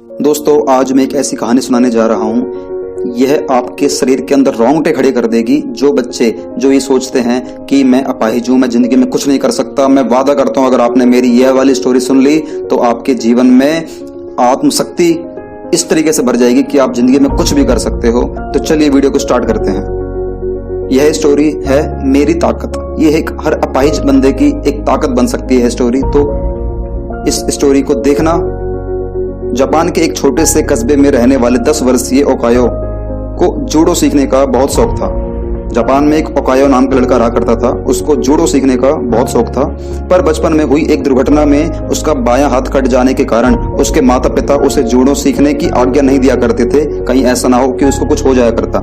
दोस्तों, आज मैं एक ऐसी कहानी सुनाने जा रहा हूँ। यह आपके शरीर के अंदर रोंगटे खड़े कर देगी। जो बच्चे जो ये सोचते हैं कि मैं अपाहिज हूँ, मैं जिंदगी में कुछ नहीं कर सकता, मैं वादा करता हूँ अगर आपने मेरी यह वाली स्टोरी सुन ली तो आपके जीवन में आत्मशक्ति इस तरीके से भर जाएगी कि आप जिंदगी में कुछ भी कर सकते हो। तो चलिए वीडियो को स्टार्ट करते हैं। यह स्टोरी है मेरी ताकत। यह एक हर अपाहिज बंदे की एक ताकत बन सकती है स्टोरी। तो इस स्टोरी को देखना। जापान के एक छोटे से कस्बे में रहने वाले 10 वर्षीय ओकायो को जूडो सीखने का बहुत शौक था। जापान में एक ओकायो नाम का लड़का रहा करता था। उसको जूडो सीखने का बहुत शौक था, पर बचपन में हुई एक दुर्घटना में उसका बायां हाथ कट जाने के कारण उसके माता पिता उसे जूडो सीखने की आज्ञा नहीं दिया करते थे। कहीं ऐसा ना हो कि उसको कुछ हो जाया करता,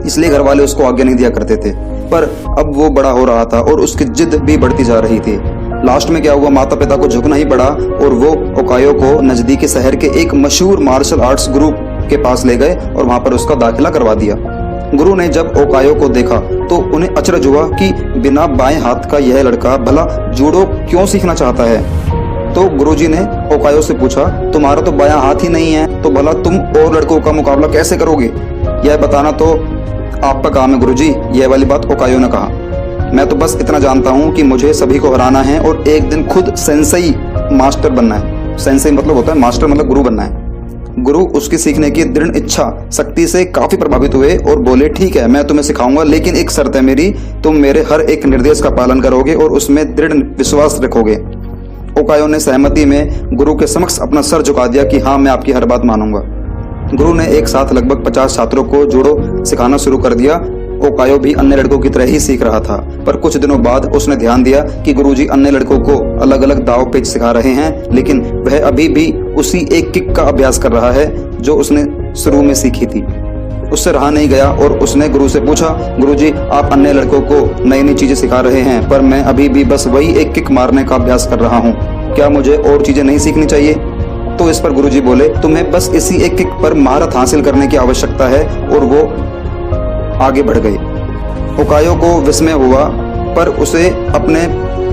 इसलिए घर वाले उसको आज्ञा नहीं दिया करते थे। पर अब वो बड़ा हो रहा था और उसकी जिद भी बढ़ती जा रही थी। लास्ट में क्या हुआ, माता पिता को झुकना ही पड़ा और वो ओकायो को नजदीकी शहर के एक मशहूर मार्शल आर्ट्स गुरु के पास ले गए और वहां पर उसका दाखिला करवा दिया। गुरु ने जब ओकायो को देखा तो उन्हें अचरज हुआ कि बिना बाएं हाथ का यह लड़का भला जूडो क्यों सीखना चाहता है। तो गुरुजी ने ओकायो से पूछा, तुम्हारा तो बायां हाथ ही नहीं है, तो भला तुम और लड़कों का मुकाबला कैसे करोगे? यह बताना तो आपका काम है गुरुजी। यह वाली बात ओकायो ने कहा। मैं तो बस इतना जानता हूँ कि मुझे सभी को हराना है और एक दिन खुद सेंसेई मास्टर बनना है। सेंसेई मतलब होता है मास्टर, मतलब गुरु बनना है। गुरु उसकी सीखने की दृढ़ इच्छा शक्ति से काफी प्रभावित हुए और बोले, ठीक है मैं तुम्हें सिखाऊंगा, लेकिन एक शर्त है मेरी, तुम मेरे हर एक निर्देश का पालन करोगे और उसमें दृढ़ विश्वास रखोगे। ओकायो ने सहमति में गुरु के समक्ष अपना सर झुका दिया कि हाँ मैं आपकी हर बात मानूंगा। गुरु ने एक साथ लगभग 50 छात्रों को जूडो सिखाना शुरू कर दिया। ओकायो भी अन्य लड़कों की तरह ही सीख रहा था, पर कुछ दिनों बाद उसने ध्यान दिया कि गुरुजी अन्य लड़कों को अलग अलग दाव पेच सिखा रहे हैं, लेकिन वह अभी भी उसी एक किक का अभ्यास कर रहा है जो उसने शुरू में सीखी थी। उससे रहा नहीं गया और उसने गुरु से पूछा, गुरुजी आप अन्य लड़कों को नई नई चीजें सिखा रहे हैं, पर मैं अभी भी बस वही एक किक मारने का अभ्यास कर रहा हूँ, क्या मुझे और चीजें नहीं सीखनी चाहिए? तो इस पर गुरुजी बोले, तुम्हें बस इसी एक किक पर महारत हासिल करने की आवश्यकता है। और वो आगे बढ़ गए। ओकायो को विस्मय हुआ, पर उसे अपने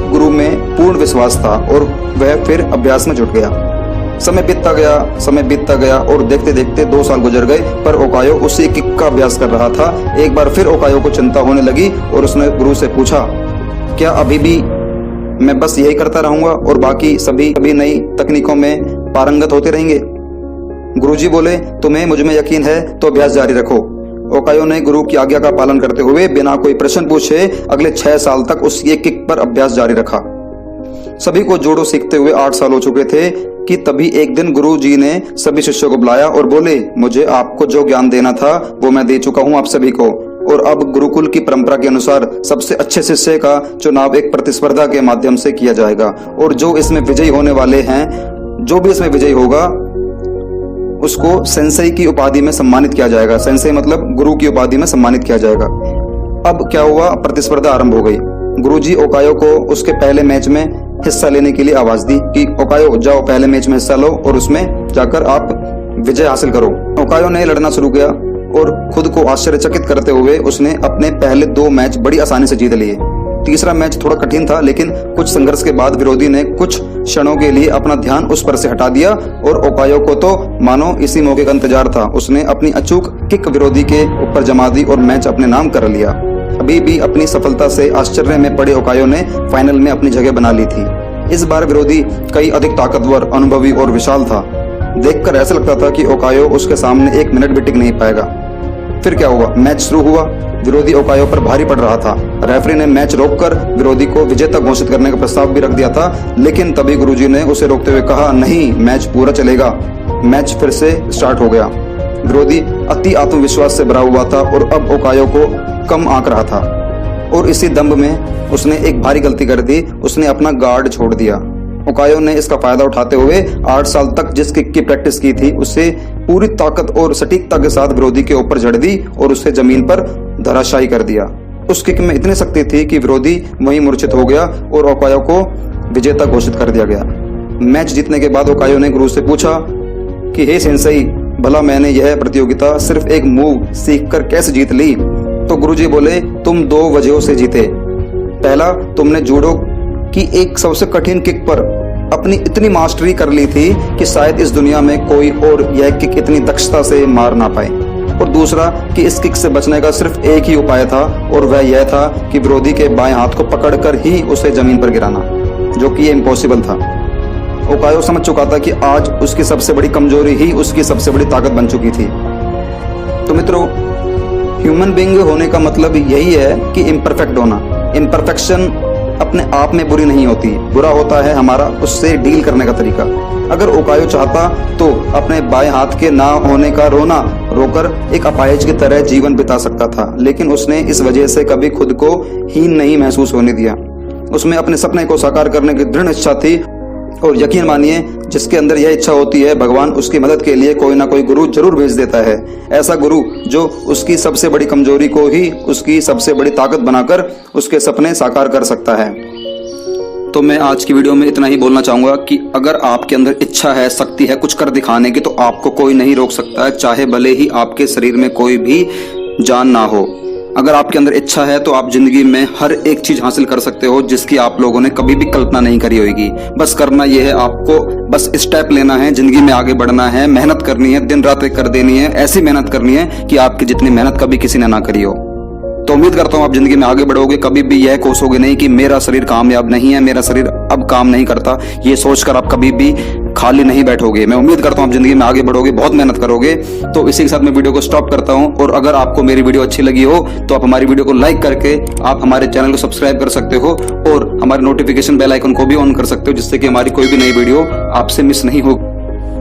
गुरु में पूर्ण विश्वास था और वह फिर अभ्यास में जुट गया। समय बीतता गया और देखते देखते 2 साल गुजर गए, पर ओकायो उसी किक का अभ्यास कर रहा था। एक बार फिर ओकायो को चिंता होने लगी और उसने गुरु से पूछा, क्या अभी भी मैं बस यही करता रहूंगा और बाकी सभी नई तकनीकों में पारंगत होते रहेंगे? गुरुजी बोले, तुम्हें मुझ में यकीन है तो अभ्यास जारी रखो। ओकायो ने गुरु की आज्ञा का पालन करते हुए बिना कोई प्रश्न पूछे अगले 6 साल तक उस एक किक पर अभ्यास जारी रखा। सभी को जूडो सीखते हुए 8 साल हो चुके थे कि तभी एक दिन गुरु जी ने सभी शिष्यों को बुलाया और बोले, मुझे आपको जो ज्ञान देना था वो मैं दे चुका हूँ आप सभी को, और अब गुरुकुल की परंपरा के अनुसार सबसे अच्छे शिष्य का चुनाव एक प्रतिस्पर्धा के माध्यम से किया जाएगा और जो इसमें विजयी होने वाले हैं, जो भी इसमें विजयी होगा उसको सेंसेई की उपाधि में सम्मानित किया जाएगा। सेंसेई मतलब गुरु की उपाधि में सम्मानित किया जाएगा। अब क्या हुआ, प्रतिस्पर्धा आरंभ हो गई। गुरुजी ओकायो को उसके पहले मैच में हिस्सा लेने के लिए आवाज दी कि ओकायो जाओ पहले मैच में हिस्सा लो और उसमें जाकर आप विजय हासिल करो। ओकायो ने लड़ना शुरू किया और खुद को आश्चर्यचकित करते हुए उसने अपने पहले 2 मैच बड़ी आसानी से जीत लिए। तीसरा मैच थोड़ा कठिन था, लेकिन कुछ संघर्ष के बाद विरोधी ने कुछ क्षणों के लिए अपना ध्यान उस पर से हटा दिया और ओकायो को तो मानो इसी मौके का इंतजार था। उसने अपनी अचूक किक विरोधी के ऊपर जमा दी और मैच अपने नाम कर लिया। अभी भी अपनी सफलता से आश्चर्य में पड़े ओकायो ने फाइनल में अपनी जगह बना ली थी। इस बार विरोधी कई अधिक ताकतवर, अनुभवी और विशाल था। देखकर ऐसा लगता था कि ओकायो उसके सामने 1 मिनट भी टिक नहीं पाएगा। फिर क्या हुआ, मैच शुरू हुआ। विरोधी ओकायो पर भारी पड़ रहा था। रेफरी ने मैच रोककर विरोधी को विजेता घोषित करने का प्रस्ताव भी रख दिया था, लेकिन तभी गुरुजी ने उसे रोकते हुए कहा, नहीं, मैच पूरा चलेगा। मैच फिर से स्टार्ट हो गया। विरोधी अति आत्मविश्वास से भरा हुआ था और अब ओकायो को कम आंक रहा था और इसी दंभ में उसने एक भारी गलती कर दी। उसने अपना गार्ड छोड़ दिया। ओकायो ने इसका फायदा उठाते हुए 8 साल तक जिस किक की प्रैक्टिस की थी उससे पूरी ताकत और सटीकता के साथ विरोधी के ऊपर जड़ दी और उसे जमीन पर धराशायी कर दिया। उस किक में इतनी शक्ति थी कि विरोधी वहीं मूर्छित हो गया और ओकायो को विजेता घोषित कर दिया गया। मैच जीतने के बाद ओकायो ने गुरु से पूछा कि हे सेंसेई, भला मैंने यह प्रतियोगिता सिर्फ एक मूव सीखकर कैसे जीत ली? तो गुरुजी बोले, तुम 2 वजहों से जीते। पहला, तुमने जूडो की एक सबसे कठिन किक पर अपनी इतनी मास्टरी कर ली थी कि शायद इस दुनिया में कोई और यह किक इतनी दक्षता से मार ना पाए। और दूसरा कि इस किक से बचने का सिर्फ एक ही उपाय था और वह यह था कि विरोधी के बाएं हाथ को पकड़कर ही उसे जमीन पर गिराना, जो कि ये इम्पॉसिबल था। ओकायो समझ चुका था कि आज उसकी सबसे बड़ी कमजोरी ही उसकी सबसे बड़ी ताकत बन चुकी थी। तो मित्रों, ह्यूमन बीइंग होने का मतलब यही है कि इम्परफेक्ट होना। इम्परफेक्शन अपने आप में बुरी नहीं होती, बुरा होता है हमारा उससे डील करने का तरीका। अगर ओकायो चाहता तो अपने बाएं हाथ के ना होने का रोना रोकर एक अपाहिज की तरह जीवन बिता सकता था, लेकिन उसने इस वजह से कभी खुद को हीन नहीं महसूस होने दिया। उसमें अपने सपने को साकार करने की दृढ़ इच्छा थी और यकीन मानिए, जिसके अंदर यह इच्छा होती है, भगवान उसकी मदद के लिए कोई ना कोई गुरु जरूर भेज देता है। ऐसा गुरु जो उसकी सबसे बड़ी कमजोरी को ही उसकी सबसे बड़ी ताकत बनाकर उसके सपने साकार कर सकता है। तो मैं आज की वीडियो में इतना ही बोलना चाहूंगा कि अगर आपके अंदर इच्छा है, शक्ति है कुछ कर दिखाने की, तो आपको कोई नहीं रोक सकता है, चाहे भले ही आपके शरीर में कोई भी जान ना हो। अगर आपके अंदर इच्छा है तो आप जिंदगी में हर एक चीज हासिल कर सकते हो जिसकी आप लोगों ने कभी भी कल्पना नहीं करी होगी। बस करना यह है, आपको बस स्टेप लेना है, जिंदगी में आगे बढ़ना है, मेहनत करनी है, दिन रात एक कर देनी है, ऐसी मेहनत करनी है कि आपकी जितनी मेहनत कभी किसी ने ना करी हो। तो उम्मीद करता हूँ आप जिंदगी में आगे बढ़ोगे, कभी भी यह कोसोगे नहीं कि मेरा शरीर कामयाब नहीं है, मेरा शरीर अब काम नहीं करता। ये सोचकर आप कभी भी खाली नहीं बैठोगे। मैं उम्मीद करता हूँ आप जिंदगी में आगे बढ़ोगे, बहुत मेहनत करोगे। तो इसी के साथ मैं वीडियो को स्टॉप करता हूँ। और अगर आपको मेरी वीडियो अच्छी लगी हो तो आप हमारी वीडियो को लाइक करके आप हमारे चैनल को सब्सक्राइब कर सकते हो और हमारे नोटिफिकेशन बेल आइकन को भी ऑन कर सकते हो, जिससे कि हमारी कोई भी नई वीडियो आपसे मिस नहीं हो।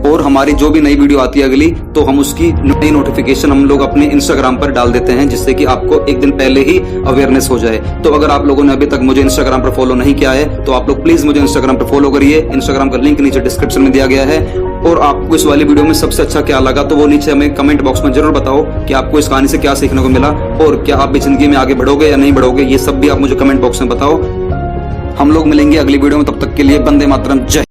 और हमारी जो भी नई वीडियो आती है अगली, तो हम उसकी नई नोटिफिकेशन हम लोग अपने इंस्टाग्राम पर डाल देते हैं, जिससे कि आपको एक दिन पहले ही अवेयरनेस हो जाए। तो अगर आप लोगों ने अभी तक मुझे इंस्टाग्राम पर फॉलो नहीं किया है तो आप लोग प्लीज मुझे इंस्टाग्राम पर फॉलो करिए। इंस्टाग्राम का लिंक नीचे डिस्क्रिप्शन में दिया गया है। और आपको इस वाली वीडियो में सबसे अच्छा क्या लगा तो वो नीचे हमें कमेंट बॉक्स में जरूर बताओ कि आपको इस कहानी से क्या सीखने को मिला और क्या आप भी जिंदगी में आगे बढ़ोगे या नहीं बढ़ोगे। ये सब भी आप मुझे कमेंट बॉक्स में बताओ। हम लोग मिलेंगे अगली वीडियो में, तब तक के लिए वंदे मातरम, जय।